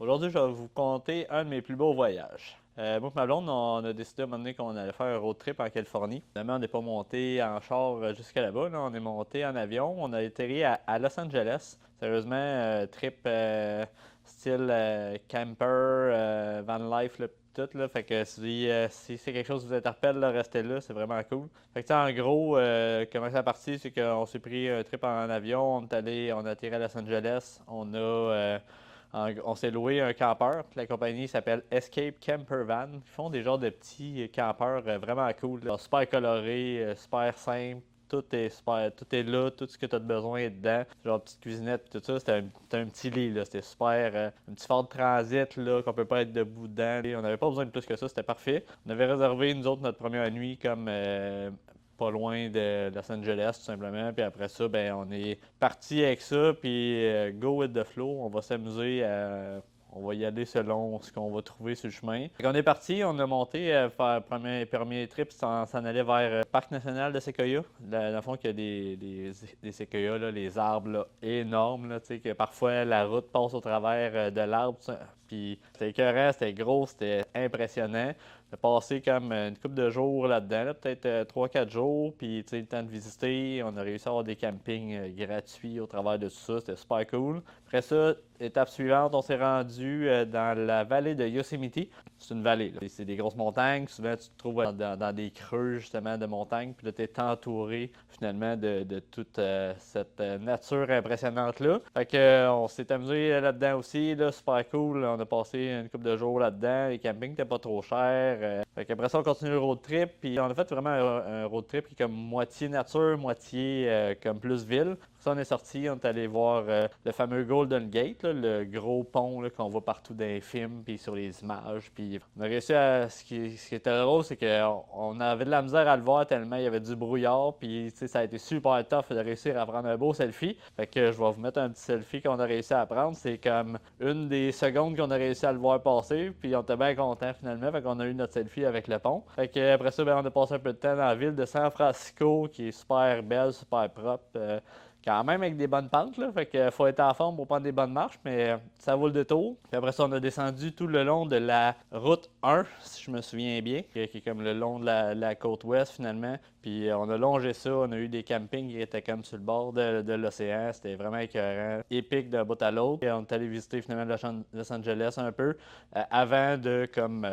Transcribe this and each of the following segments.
Aujourd'hui, je vais vous conter un de mes plus beaux voyages. Moi et ma blonde, on a décidé à un moment donné qu'on allait faire un road trip en Californie. Finalement, on n'est pas monté en char jusqu'à là-bas. Là. On est monté en avion. On a atterri à Los Angeles. Sérieusement, trip style camper, van life, là, tout. Là. Fait que si c'est quelque chose qui vous interpelle, là, restez là. C'est vraiment cool. Fait que en gros, comment ça a parti, c'est qu'on s'est pris un trip en avion. On a atterri à Los Angeles. On s'est loué un campeur. La compagnie s'appelle Escape Camper Van. Ils font des genres de petits campeurs vraiment cool. Là. Super colorés, super simple. Tout est super, tout est là, tout ce que tu as besoin est dedans. Genre petite cuisinette et tout ça, c'était un petit lit là, c'était super, un petit Ford Transit là qu'on peut pas être debout dedans. Et on n'avait pas besoin de plus que ça, c'était parfait. On avait réservé nous autres notre première nuit comme pas loin de Los Angeles tout simplement. Puis après ça, ben on est parti avec ça, puis go with the flow. On va s'amuser on va y aller selon ce qu'on va trouver sur le chemin. Quand on est parti, on a monté faire le premier trip, s'en allait vers le Parc national de Sequoia. Dans le fond, il y a des séquoias, là, les arbres là, énormes, là, que parfois la route passe au travers de l'arbre. Puis c'était écœurant, c'était gros, c'était impressionnant. On a passé comme une couple de jours là-dedans, là, peut-être 3-4 jours, puis le temps de visiter. On a réussi à avoir des campings gratuits au travers de tout ça, c'était super cool. Après ça, étape suivante, on s'est rendu dans la vallée de Yosemite. C'est une vallée, là. C'est des grosses montagnes. Souvent, tu te trouves dans des creux, justement, de montagnes. Puis là, tu es entouré, finalement, de toute cette nature impressionnante-là. Fait que, on s'est amusé là-dedans aussi, là, super cool. On a passé une couple de jours là-dedans. Les campings n'étaient pas trop chers. Fait qu'après ça, on continue le road trip. Puis on a fait vraiment un road trip qui est comme moitié nature, moitié comme plus ville. Ça, on est sorti, on est allé voir le fameux Golden Gate, là, le gros pont là, qu'on voit partout dans les films, puis sur les images. Puis on a réussi à. Ce qui était drôle, c'est qu'on avait de la misère à le voir tellement il y avait du brouillard, puis ça a été super tough de réussir à prendre un beau selfie. Fait que je vais vous mettre un petit selfie qu'on a réussi à prendre. C'est comme une des secondes qu'on a réussi à le voir passer, puis on était bien contents finalement. Fait qu'on a eu notre selfie avec le pont. Fait que après ça, ben, on a passé un peu de temps dans la ville de San Francisco, qui est super belle, super propre. Quand même avec des bonnes pentes, là. Fait que faut être en forme pour prendre des bonnes marches, mais ça vaut le détour. Puis après ça, on a descendu tout le long de la route 1, si je me souviens bien, qui est comme le long de la côte ouest finalement. Puis on a longé ça, on a eu des campings qui étaient comme sur le bord de l'océan. C'était vraiment écœurant, épique d'un bout à l'autre. Et on est allé visiter finalement Los Angeles un peu avant de comme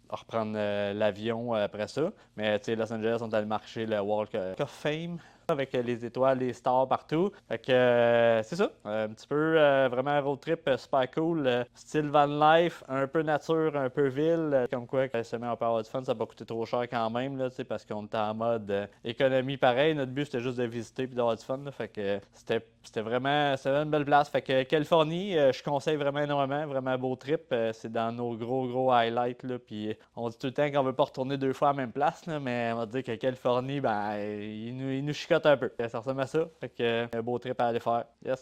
reprendre l'avion après ça. Mais tu sais, Los Angeles, on est allé marcher le Walk of Fame avec les étoiles, les stars partout. Fait que c'est ça, un petit peu vraiment un road trip super cool, style van life, un peu nature, un peu ville, comme quoi quand on peut avoir du fun, ça va pas coûter trop cher quand même là, parce qu'on était en mode économie pareil. Notre but c'était juste de visiter puis d'avoir du fun. Là, fait que c'était une belle place. Fait que Californie, je conseille vraiment énormément, vraiment un beau trip. C'est dans nos gros highlights là, puis on dit tout le temps qu'on veut pas retourner deux fois à la même place, là, mais on va dire que Californie, ben, il nous chicote un peu. Ça ressemble à ça. Fait que un beau trip à aller faire. Yes.